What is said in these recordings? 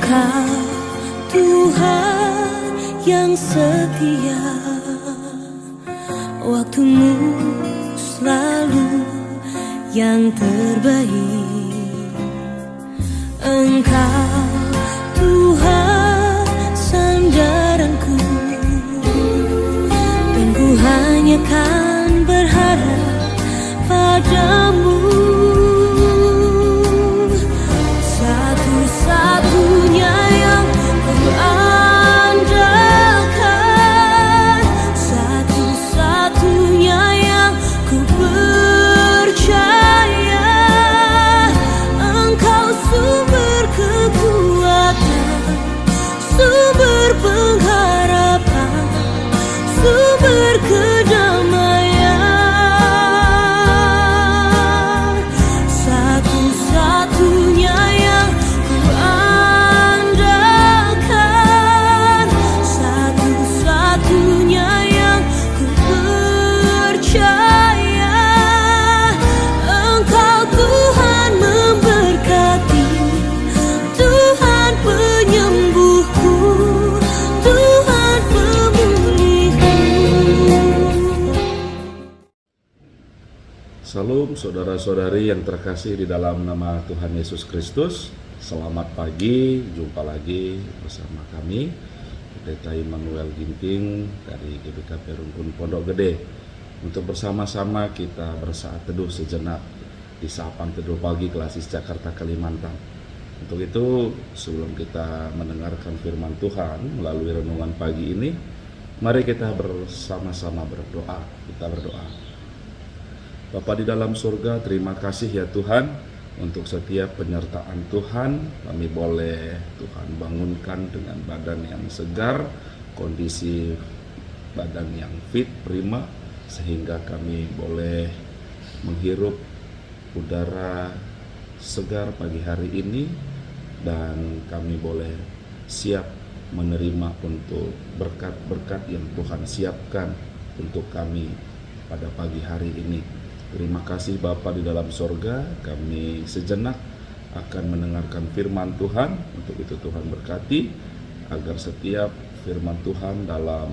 Engkau Tuhan yang setia, waktumu selalu yang terbaik. Engkau Tuhan sandaranku, dan ku hanya kan berharap padamu. Satu-satunya yang ku andalkan, satu-satunya yang ku percaya. Engkau sumber kekuatan, sumber pengharapan, sumber kedamaian. Satu-satunya yang ku andalkan, satu-satunya yang ku percaya. Engkau Tuhan memberkati, Tuhan penyembuhku, Tuhan pemulihku. Salam saudara-saudari yang terkasih di dalam nama Tuhan Yesus Kristus. Selamat pagi, jumpa lagi bersama kami Pendeta Immanuel Ginting dari GBKP Rungkun Pondok Gede, untuk bersama-sama kita bersaat teduh sejenak di Sapaan Teduh Pagi Klasis Jakarta, Kalimantan. Untuk itu, sebelum kita mendengarkan firman Tuhan melalui renungan pagi ini, mari kita bersama-sama berdoa. Kita berdoa. Bapa di dalam surga, terima kasih ya Tuhan untuk setiap penyertaan Tuhan. Kami boleh Tuhan bangunkan dengan badan yang segar, kondisi badan yang fit, prima, sehingga kami boleh menghirup udara segar pagi hari ini, dan kami boleh siap menerima untuk berkat-berkat yang Tuhan siapkan untuk kami pada pagi hari ini. Terima kasih Bapa di dalam sorga, kami sejenak akan mendengarkan firman Tuhan. Untuk itu Tuhan berkati agar setiap firman Tuhan dalam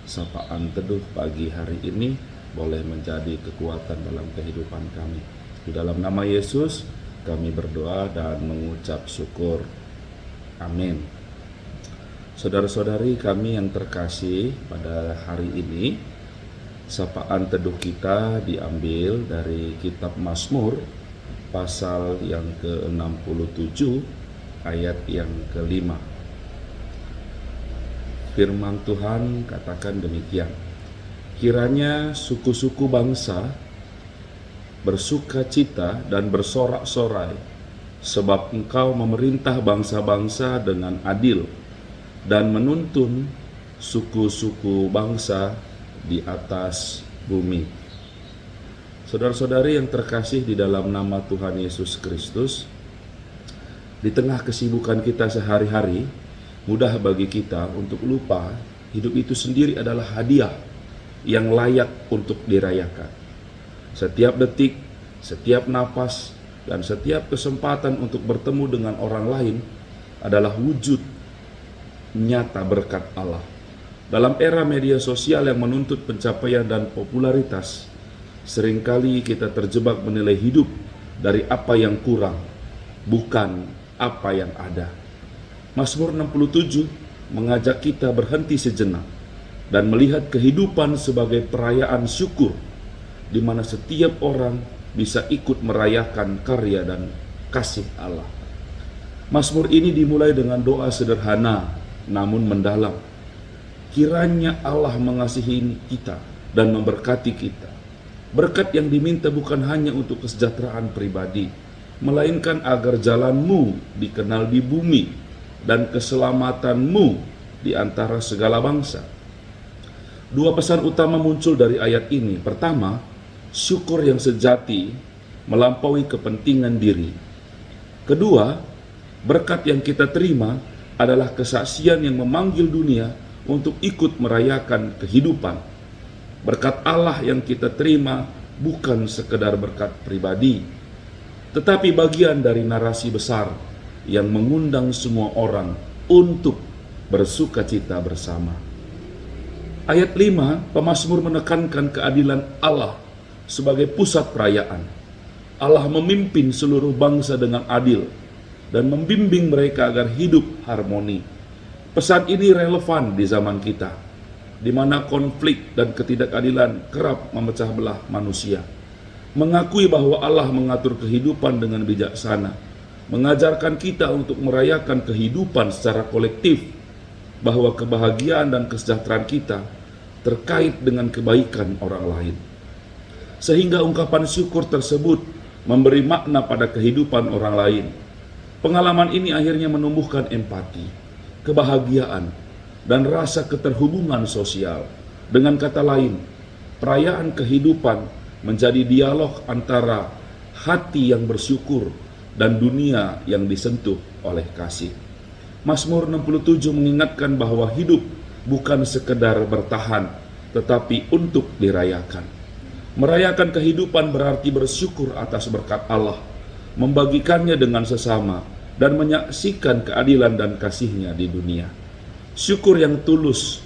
sapaan teduh pagi hari ini boleh menjadi kekuatan dalam kehidupan kami. Di dalam nama Yesus kami berdoa dan mengucap syukur. Amin. Saudara-saudari kami yang terkasih, pada hari ini sapaan teduh kita diambil dari kitab Mazmur pasal yang ke-67 ayat yang ke-5. Firman Tuhan katakan demikian: kiranya suku-suku bangsa bersuka cita dan bersorak-sorai, sebab Engkau memerintah bangsa-bangsa dengan adil dan menuntun suku-suku bangsa di atas bumi. Saudara-saudari yang terkasih di dalam nama Tuhan Yesus Kristus, di tengah kesibukan kita sehari-hari, mudah bagi kita untuk lupa hidup itu sendiri adalah hadiah yang layak untuk dirayakan. Setiap detik, setiap napas, dan setiap kesempatan untuk bertemu dengan orang lain adalah wujud nyata berkat Allah. Dalam era media sosial yang menuntut pencapaian dan popularitas, seringkali kita terjebak menilai hidup dari apa yang kurang, bukan apa yang ada. Mazmur 67 mengajak kita berhenti sejenak dan melihat kehidupan sebagai perayaan syukur, di mana setiap orang bisa ikut merayakan karya dan kasih Allah. Mazmur ini dimulai dengan doa sederhana namun mendalam. Kiranya Allah mengasihi kita dan memberkati kita. Berkat yang diminta bukan hanya untuk kesejahteraan pribadi, melainkan agar jalanmu dikenal di bumi dan keselamatanmu di antara segala bangsa. Dua pesan utama muncul dari ayat ini. Pertama, syukur yang sejati melampaui kepentingan diri. Kedua, berkat yang kita terima adalah kesaksian yang memanggil dunia untuk ikut merayakan kehidupan. Berkat Allah yang kita terima bukan sekedar berkat pribadi, tetapi bagian dari narasi besar yang mengundang semua orang untuk bersukacita bersama. Ayat 5, pemazmur menekankan keadilan Allah sebagai pusat perayaan. Allah memimpin seluruh bangsa dengan adil dan membimbing mereka agar hidup harmoni. Pesan ini relevan di zaman kita, di mana konflik dan ketidakadilan kerap memecah belah manusia. Mengakui bahwa Allah mengatur kehidupan dengan bijaksana, mengajarkan kita untuk merayakan kehidupan secara kolektif, bahwa kebahagiaan dan kesejahteraan kita terkait dengan kebaikan orang lain. Sehingga ungkapan syukur tersebut memberi makna pada kehidupan orang lain. Pengalaman ini akhirnya menumbuhkan empati, kebahagiaan, dan rasa keterhubungan sosial. Dengan kata lain, perayaan kehidupan menjadi dialog antara hati yang bersyukur dan dunia yang disentuh oleh kasih. Mazmur 67 mengingatkan bahwa hidup bukan sekedar bertahan, tetapi untuk dirayakan. Merayakan kehidupan berarti bersyukur atas berkat Allah, membagikannya dengan sesama, dan menyaksikan keadilan dan kasih-Nya di dunia. Syukur yang tulus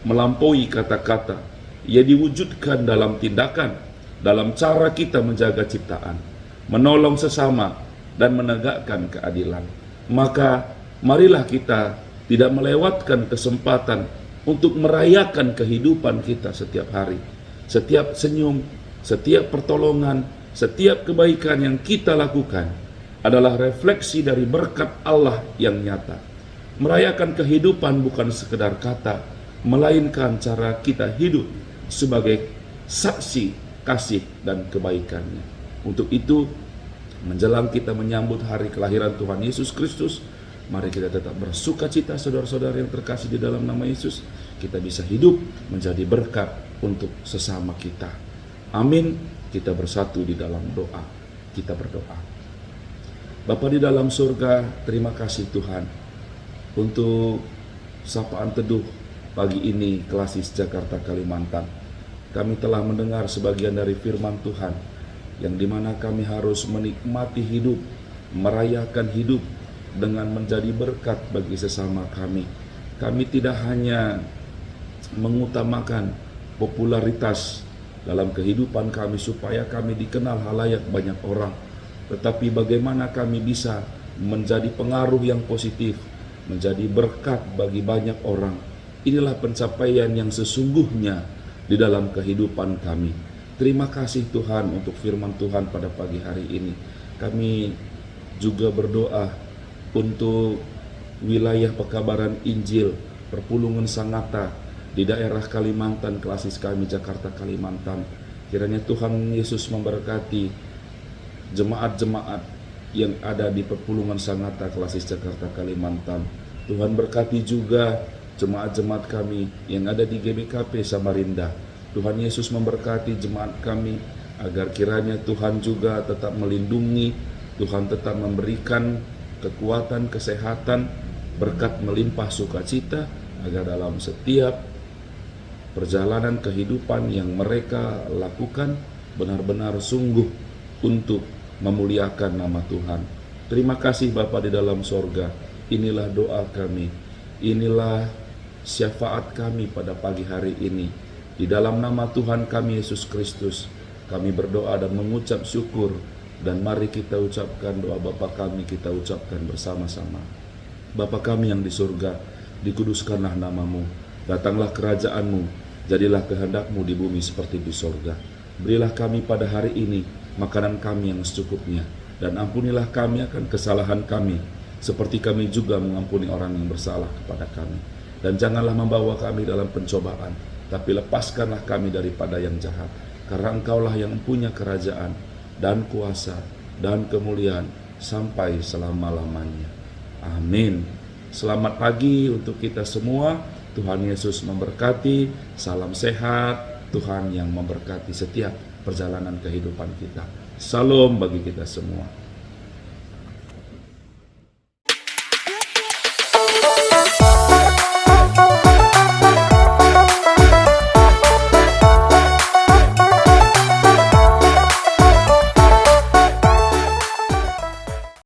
melampaui kata-kata, ia diwujudkan dalam tindakan, dalam cara kita menjaga ciptaan, menolong sesama, dan menegakkan keadilan. Maka marilah kita tidak melewatkan kesempatan untuk merayakan kehidupan kita setiap hari. Setiap senyum, setiap pertolongan, setiap kebaikan yang kita lakukan adalah refleksi dari berkat Allah yang nyata. Merayakan kehidupan bukan sekedar kata, melainkan cara kita hidup sebagai saksi kasih dan kebaikan-Nya. Untuk itu, menjelang kita menyambut hari kelahiran Tuhan Yesus Kristus, mari kita tetap bersukacita, saudara-saudara yang terkasih di dalam nama Yesus. Kita bisa hidup menjadi berkat untuk sesama kita. Amin. Kita bersatu di dalam doa. Kita berdoa. Bapa di dalam surga, terima kasih Tuhan untuk sapaan teduh pagi ini Klasis Jakarta Kalimantan. Kami telah mendengar sebagian dari firman Tuhan, yang dimana kami harus menikmati hidup, merayakan hidup dengan menjadi berkat bagi sesama kami. Kami tidak hanya mengutamakan popularitas dalam kehidupan kami supaya kami dikenal halayak banyak orang, tetapi bagaimana kami bisa menjadi pengaruh yang positif, menjadi berkat bagi banyak orang. Inilah pencapaian yang sesungguhnya di dalam kehidupan kami. Terima kasih Tuhan untuk firman Tuhan pada pagi hari ini. Kami juga berdoa untuk wilayah pekabaran Injil Perpulungan Sangatta di daerah Kalimantan, Klasis kami Jakarta Kalimantan. Kiranya Tuhan Yesus memberkati jemaat-jemaat yang ada di Perpulungan Sangatta, Klasis Jakarta Kalimantan. Tuhan berkati juga jemaat-jemaat kami yang ada di GBKP Samarinda. Tuhan Yesus memberkati jemaat kami agar kiranya Tuhan juga tetap melindungi, Tuhan tetap memberikan kekuatan, kesehatan, berkat melimpah sukacita, agar dalam setiap perjalanan kehidupan yang mereka lakukan benar-benar sungguh untuk memuliakan nama Tuhan. Terima kasih Bapa di dalam sorga. Inilah doa kami, inilah syafaat kami pada pagi hari ini. Di dalam nama Tuhan kami Yesus Kristus, kami berdoa dan mengucap syukur. Dan mari kita ucapkan doa Bapa kami, kita ucapkan bersama-sama. Bapa kami yang di surga, dikuduskanlah namamu, datanglah kerajaan-Mu, jadilah kehendak-Mu di bumi seperti di surga. Berilah kami pada hari ini makanan kami yang secukupnya, dan ampunilah kami akan kesalahan kami, seperti kami juga mengampuni orang yang bersalah kepada kami. Dan janganlah membawa kami dalam pencobaan, tapi lepaskanlah kami daripada yang jahat, karena Engkaulah yang punya kerajaan, dan kuasa, dan kemuliaan, sampai selama-lamanya. Amin. Selamat pagi untuk kita semua. Tuhan Yesus memberkati. Salam sehat. Tuhan yang memberkati setiap perjalanan kehidupan kita. Salam bagi kita semua.